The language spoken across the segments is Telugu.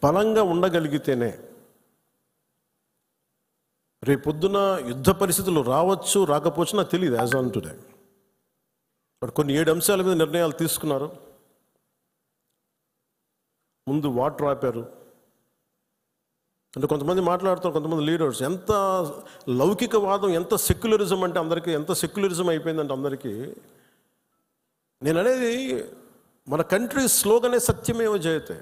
బలంగా ఉండగలిగితేనే రేపొద్దున యుద్ధ పరిస్థితులు రావచ్చు రాకపోవచ్చు నాకు తెలియదు యాజ్ ఆన్ టుడే. బట్ కొన్ని 7 అంశాల మీద నిర్ణయాలు తీసుకున్నారు. ముందు వాటర్ ఆపారు. అంటే కొంతమంది మాట్లాడుతారు, కొంతమంది లీడర్స్ ఎంత లౌకికవాదం, ఎంత సెక్యులరిజం అంటే అందరికీ, ఎంత సెక్యులరిజం అయిపోయిందంటే అందరికీ. నేను అనేది మన కంట్రీ స్లోగనే సత్యమేవ జయతే.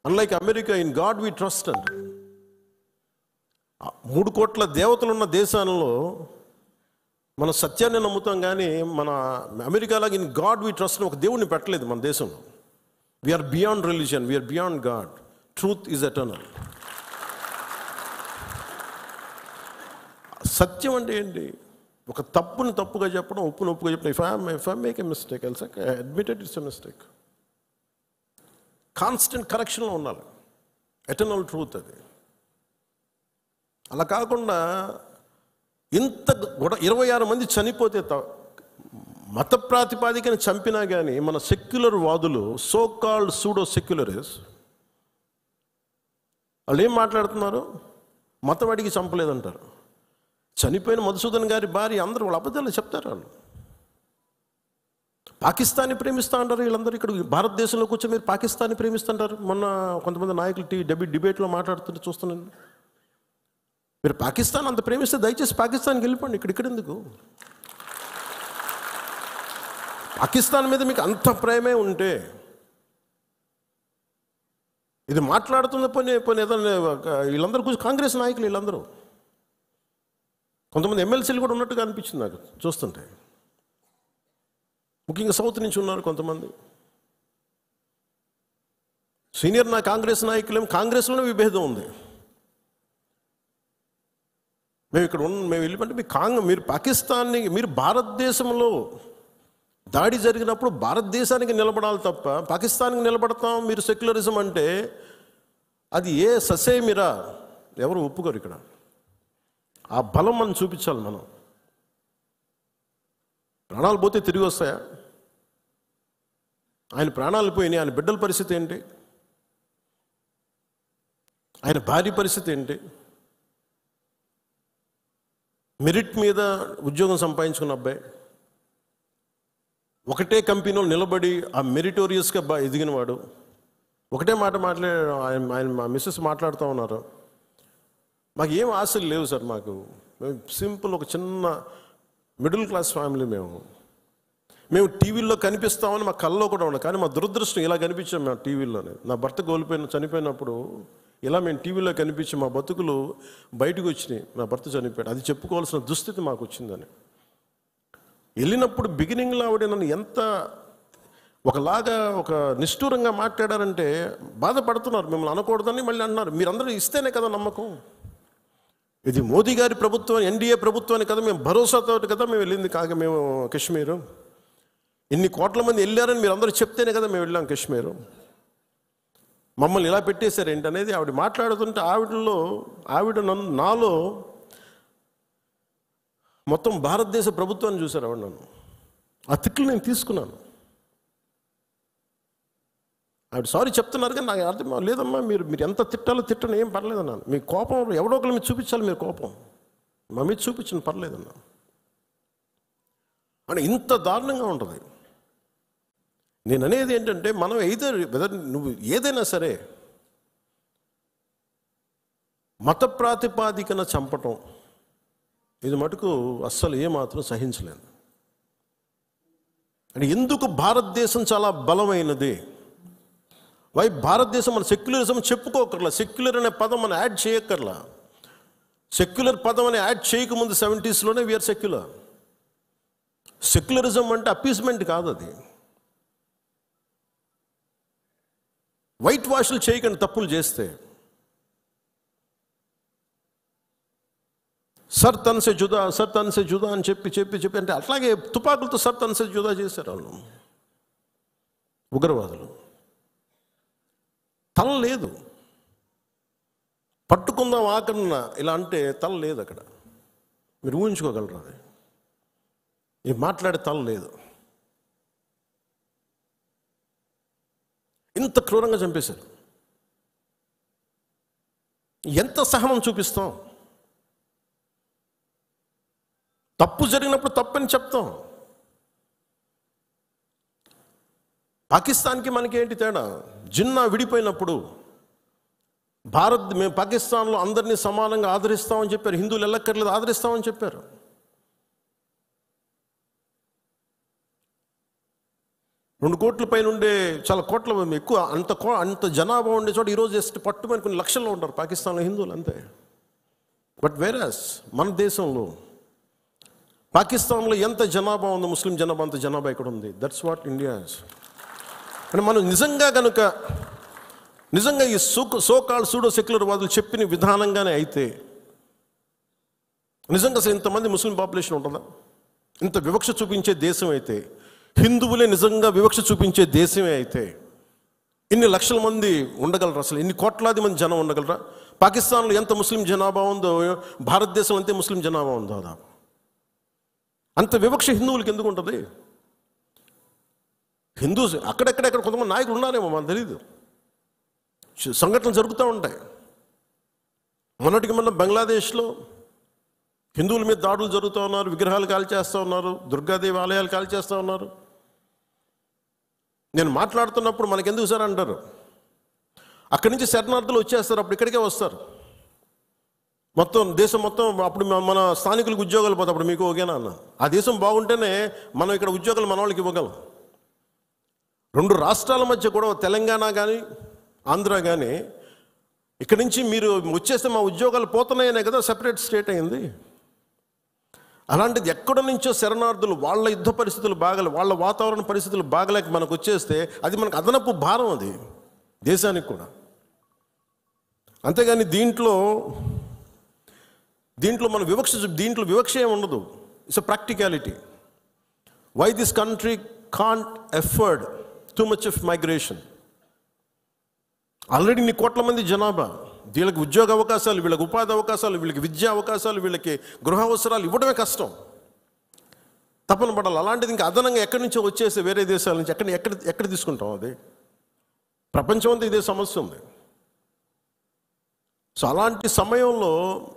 Unlike America, in God we trust అండి. 3 కోట్ల దేవతలు ఉన్న దేశాలలో మన సత్యాన్ని నమ్ముతాం, కానీ మన అమెరికాలాగా ఇన్ గాడ్ వి ట్రస్ట్ ఒక దేవుడిని పెట్టలేదు మన దేశంలో. We are beyond religion, we are beyond God. Truth is eternal. సత్యం అంటే ఏంటి? ఒక తప్పుని తప్పుగా చెప్పడం, ఒప్పుని ఒప్పుగా చెప్పడం. If I make a mistake I'll say admitted it's a mistake. Constant కరెక్షన్లో ఉండాలి. ఎటర్నల్ ట్రూత్ అది. అలా కాకుండా ఇంత 26 మంది చనిపోతే మత ప్రాతిపాదికని చంపినా కానీ మన సెక్యులర్ వాదులు, సో కాల్డ్ సూడో సెక్యులరిస్ట్, వాళ్ళు ఏం మాట్లాడుతున్నారు? మతవాడికి చంపలేదంటారు. చనిపోయిన మధుసూదన్ గారి భార్య, అందరూ వాళ్ళ అబద్ధాలు చెప్తారు. వాళ్ళు పాకిస్తాన్ని ప్రేమిస్తూ ఉంటారు. వీళ్ళందరూ ఇక్కడ భారతదేశంలో కూర్చొని మీరు పాకిస్తాన్ని ప్రేమిస్తుంటారు. మొన్న కొంతమంది నాయకులు డిబేట్లో మాట్లాడుతుంటే చూస్తున్నాను. మీరు పాకిస్తాన్ అంత ప్రేమిస్తే దయచేసి పాకిస్తాన్కి వెళ్ళిపోండి. ఇక్కడ ఎందుకు? పాకిస్తాన్ మీద మీకు అంత ప్రేమే ఉంటే ఇది మాట్లాడుతున్న పోనీ ఏదైనా వీళ్ళందరూ కూర్చొని కాంగ్రెస్ నాయకులు వీళ్ళందరూ, కొంతమంది ఎమ్మెల్సీలు కూడా ఉన్నట్టుగా అనిపించింది నాకు చూస్తుంటే. ముఖ్యంగా సౌత్ నుంచి ఉన్నారు కొంతమంది సీనియర్ కాంగ్రెస్ నాయకులేం. కాంగ్రెస్లోనే విభేదం ఉంది. మేము వెళ్ళిపోతే మీరు పాకిస్తాన్ని, మీరు భారతదేశంలో దాడి జరిగినప్పుడు భారతదేశానికి నిలబడాలి తప్ప పాకిస్తాన్కి నిలబడతాం మీరు సెక్యులరిజం అంటే అది ఏ ససేమిరా ఎవరు ఒప్పుకోరు. ఇక్కడ ఆ బలం మనం చూపించాలి. మనం ప్రాణాలు పోతే తిరిగి వస్తాయా? ఆయన ప్రాణాలు పోయినాయి. ఆయన బిడ్డల పరిస్థితి ఏంటి? ఆయన భార్య పరిస్థితి ఏంటి? మెరిట్ మీద ఉద్యోగం సంపాదించుకున్న అబ్బాయి, ఒకటే కంపెనీలో నిలబడి ఆ మెరిటోరియస్గా ఎదిగినవాడు, ఒకటే మాట ఆయన మా మిస్సెస్ మాట్లాడుతూ ఉన్నారు. మాకు ఏం ఆశలు లేవు సార్, మేము సింపుల్ ఒక చిన్న మిడిల్ క్లాస్ ఫ్యామిలీ. మేము టీవీల్లో కనిపిస్తామని మా కళ్ళలో కూడా ఉండదు, కానీ మా దురదృష్టం ఇలా కనిపించాం మేము టీవీలోనే. నా భర్త చనిపోయినప్పుడు ఇలా మేము టీవీలో కనిపించి మా బతుకులు బయటకు వచ్చినాయి. నా భర్త చనిపోయాడు, అది చెప్పుకోవాల్సిన దుస్థితి మాకు వచ్చిందని. వెళ్ళినప్పుడు బిగినింగ్లో ఆవిడ నన్ను ఎంత ఒకలాగా ఒక నిష్ఠూరంగా మాట్లాడారంటే బాధపడుతున్నారు. మిమ్మల్ని అనకూడదని మళ్ళీ అన్నారు. మీరందరూ ఇస్తేనే కదా నమ్మకం. ఇది మోదీ గారి ప్రభుత్వం, ఎన్డీఏ ప్రభుత్వాన్ని కదా మేము భరోసాతో కదా మేము వెళ్ళింది. మేము కాశ్మీరు ఇన్ని కోట్ల మంది వెళ్ళారని మీరు అందరూ చెప్తేనే కదా మేము వెళ్ళాం కాశ్మీరు. మమ్మల్ని ఇలా పెట్టేశారు ఏంటి అనేది ఆవిడ మాట్లాడుతుంటే ఆవిడ నాలో మొత్తం భారతదేశ ప్రభుత్వాన్ని చూశారు ఆవిడ. నన్ను ఆ తిట్లు నేను తీసుకున్నాను. ఆవిడ సారీ చెప్తున్నారు కానీ నాకు అర్థం లేదమ్మా, మీరు ఎంత తిట్టాలో తిట్టను, ఏం పర్లేదన్నాను. మీ కోపం ఎవడో ఒకరి మీద చూపించాలి, మీరు కోపం మా మీద చూపించను పర్లేదన్నా. అంటే ఇంత దారుణంగా ఉంటుంది. నేను అనేది ఏంటంటే మనం వెదర్ నువ్వు ఏదైనా సరే మత ప్రాతిపాదికన చంపటం ఇది మటుకు అస్సలు ఏమాత్రం సహించలేదు. అంటే ఎందుకు భారతదేశం చాలా బలమైనది, భారతదేశం మన సెక్యులరిజం చెప్పుకోకర్లా, సెక్యులర్ అనే పదం మనం యాడ్ చేయక్కర్లా. సెక్యులర్ పదం అని యాడ్ చేయకముందు 70s వీఆర్ సెక్యులర్. సెక్యులరిజం అంటే అపీస్మెంట్ కాదు, అది వైట్ వాష్లు చేయకండి తప్పులు చేస్తే. సర్ తన్సే జుదా అని చెప్పి అంటే అట్లాగే తుపాకులతో సర్ తన్సే జుదా చేశారు వాళ్ళు ఉగ్రవాదులు. తల లేదు, పట్టుకుందాం ఆకన్నా ఇలా అంటే తల లేదు అక్కడ. మీరు ఊహించుకోగలరు అది. మీరు మాట్లాడే తల లేదు. ఇంత క్రూరంగా చంపేశారు. ఎంత సహనం చూపిస్తాం? తప్పు జరిగినప్పుడు తప్పని చెప్తాం. పాకిస్తాన్కి మనకి ఏంటి తేడా? జిన్నా విడిపోయినప్పుడు మేము పాకిస్తాన్లో అందరినీ సమానంగా ఆదరిస్తామని చెప్పారు. హిందువులు ఎల్లక్కర్లేదు, ఆదరిస్తామని చెప్పారు. రెండు కోట్ల పైన ఉండే, చాలా కోట్ల ఎక్కువ, అంత జనాభా ఉండే చోట ఈరోజు జస్ట్ పట్టుమని కొన్ని లక్షల్లో ఉంటారు పాకిస్తాన్లో హిందువులు, అంతే. బట్ వేరస్ మన దేశంలో, పాకిస్తాన్లో ఎంత జనాభా ఉందో ముస్లిం జనాభా అంత జనాభా ఇక్కడ ఉంది. That's what India is. అంటే మనం నిజంగా ఈ సోకాల్ సూడో సెక్యులర్ వాదులు చెప్పిన విధానంగానే అయితే నిజంగా అసలు ఇంతమంది ముస్లిం పాపులేషన్ ఉంటుందా? ఇంత వివక్ష చూపించే దేశం అయితే, హిందువులే నిజంగా వివక్ష చూపించే దేశమే అయితే ఇన్ని లక్షల మంది ఉండగలరా? అసలు ఇన్ని కోట్లాది మంది జనం ఉండగలరా? పాకిస్తాన్లో ఎంత ముస్లిం జనాభా ఉందో భారతదేశంలో అంతే ముస్లిం జనాభా ఉందో. దాదాపు అంత వివక్ష హిందువులకి ఎందుకు ఉంటుంది? హిందూస్ అక్కడెక్కడ కొంతమంది నాయకులు ఉన్నారేమో, మనకు తెలీదు. సంఘటనలు జరుగుతూ ఉంటాయి. మొన్నటికి మొన్న బంగ్లాదేశ్లో హిందువుల మీద దాడులు జరుగుతూ ఉన్నారు, విగ్రహాలు కాల్చేస్తూ ఉన్నారు, దుర్గాదేవి ఆలయాలు కాల్చేస్తూ ఉన్నారు. నేను మాట్లాడుతున్నప్పుడు మనకెందుకు సార్ అంటారు, అక్కడి నుంచి శరణార్థులు వచ్చేస్తారు, అప్పుడు ఇక్కడికే వస్తారు. మొత్తం దేశం మొత్తం అప్పుడు మన స్థానికులకు ఉద్యోగాలు పోతాయి. అప్పుడు మీకు ఓకేనా అన్న? ఆ దేశం బాగుంటేనే మనం ఇక్కడ ఉద్యోగాలు మన వాళ్ళకి ఇవ్వగలం. రెండు రాష్ట్రాల మధ్య కూడా, తెలంగాణ కానీ ఆంధ్ర కానీ, ఇక్కడి నుంచి మీరు వచ్చేస్తే మా ఉద్యోగాలు పోతున్నాయనే కదా సెపరేట్ స్టేట్ అయింది. అలాంటిది ఎక్కడి నుంచో శరణార్థులు, వాళ్ళ యుద్ధ పరిస్థితులు బాగలే, వాళ్ళ వాతావరణ పరిస్థితులు బాగలేక మనకు వచ్చేస్తే అది మనకు అదనపు భారం, అది దేశానికి కూడా. అంతేగాని దీంట్లో మన దీంట్లో వివక్ష ఏమి ఉండదు. It's a practicality. Why this country can't afford too much of migration. Already ఇన్ని కోట్ల మంది జనాభా, వీళ్ళకి ఉద్యోగ అవకాశాలు, వీళ్ళకి ఉపాధి అవకాశాలు, వీళ్ళకి విద్యా అవకాశాలు, వీళ్ళకి గృహ అవసరాలు ఇవ్వడమే కష్టం, తప్పన పడాలి. అలాంటిది ఇంకా అదనంగా ఎక్కడి నుంచో వచ్చేసి వేరే దేశాల నుంచి ఎక్కడ తీసుకుంటాం? అది ప్రపంచం అంతా ఇదే సమస్య ఉంది. సో అలాంటి సమయంలో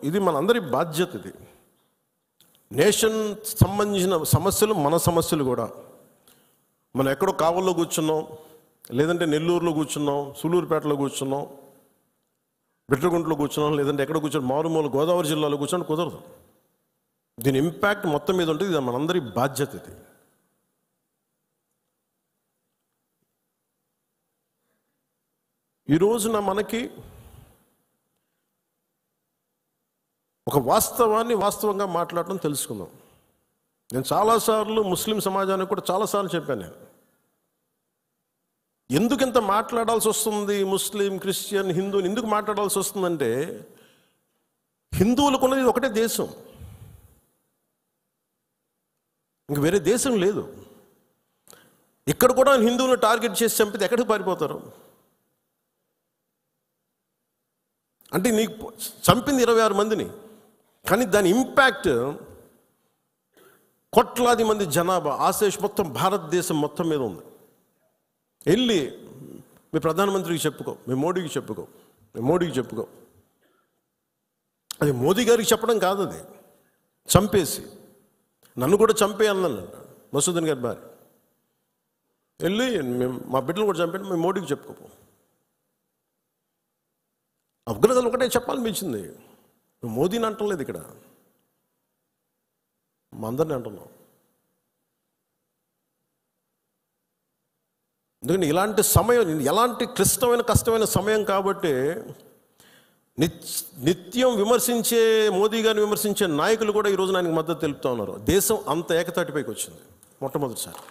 ఇది మనందరి బాధ్యత. ఇది నేషన్ సంబంధించిన సమస్యలు, మన సమస్యలు కూడా. మనం ఎక్కడో కావల్లో కూర్చున్నాం, లేదంటే నెల్లూరులో కూర్చున్నాం, సూలూరుపేటలో కూర్చున్నాం, బిట్రగుంటలో కూర్చున్నాం, లేదంటే ఎక్కడ కూర్చొని మారుమూల గోదావరి జిల్లాలో కూర్చొని కుదరదు. దీని ఇంపాక్ట్ మొత్తం మీద ఉంటుంది. ఇది మనందరి బాధ్యత. ఇది ఈ రోజున మనకి ఒక వాస్తవాన్ని వాస్తవంగా మాట్లాడటం తెలుసుకుందాం. నేను చాలాసార్లు ముస్లిం సమాజానికి కూడా చాలాసార్లు చెప్పాను. నేను ఎందుకు ఇంత మాట్లాడాల్సి వస్తుంది, ముస్లిం, క్రిస్టియన్, హిందూని ఎందుకు మాట్లాడాల్సి వస్తుందంటే, హిందువులకు ఉన్నది ఒకటే దేశం, ఇంక వేరే దేశం లేదు. ఇక్కడ కూడా హిందువులను టార్గెట్ చేసి చంపితే ఎక్కడికి పారిపోతారు? అంటే నీకు చంపింది 26 మందిని, కానీ దాని ఇంపాక్ట్ కోట్లాది మంది జనాభా, ఆశేష్ మొత్తం భారతదేశం మొత్తం మీద ఉంది. వెళ్ళి మీ ప్రధానమంత్రికి చెప్పుకో, మీ మోడీకి చెప్పుకో. అది మోదీ గారికి చెప్పడం కాదు, అది చంపేసి నన్ను కూడా చంపే అన్నాను మసూదన్ గారి భార్య. వెళ్ళి మా బిడ్డలు కూడా చంపండి, మీ మోడీకి చెప్పుకోపో. అఫ్ఘనిస్తాన్ ఒకటే చెప్పాలనిపించింది. మోదీని అంటలేదు, ఇక్కడ మా అందరినీ అంటున్నాం. ఎందుకంటే ఇలాంటి సమయం, ఎలాంటి క్లిష్టమైన కష్టమైన సమయం కాబట్టి నిత్యం విమర్శించే మోదీ గారిని విమర్శించే నాయకులు కూడా ఈరోజు ఆయనకు మద్దతు తెలుపుతూ ఉన్నారు. దేశం అంత ఏకతాటిపైకి వచ్చింది మొట్టమొదటిసారి.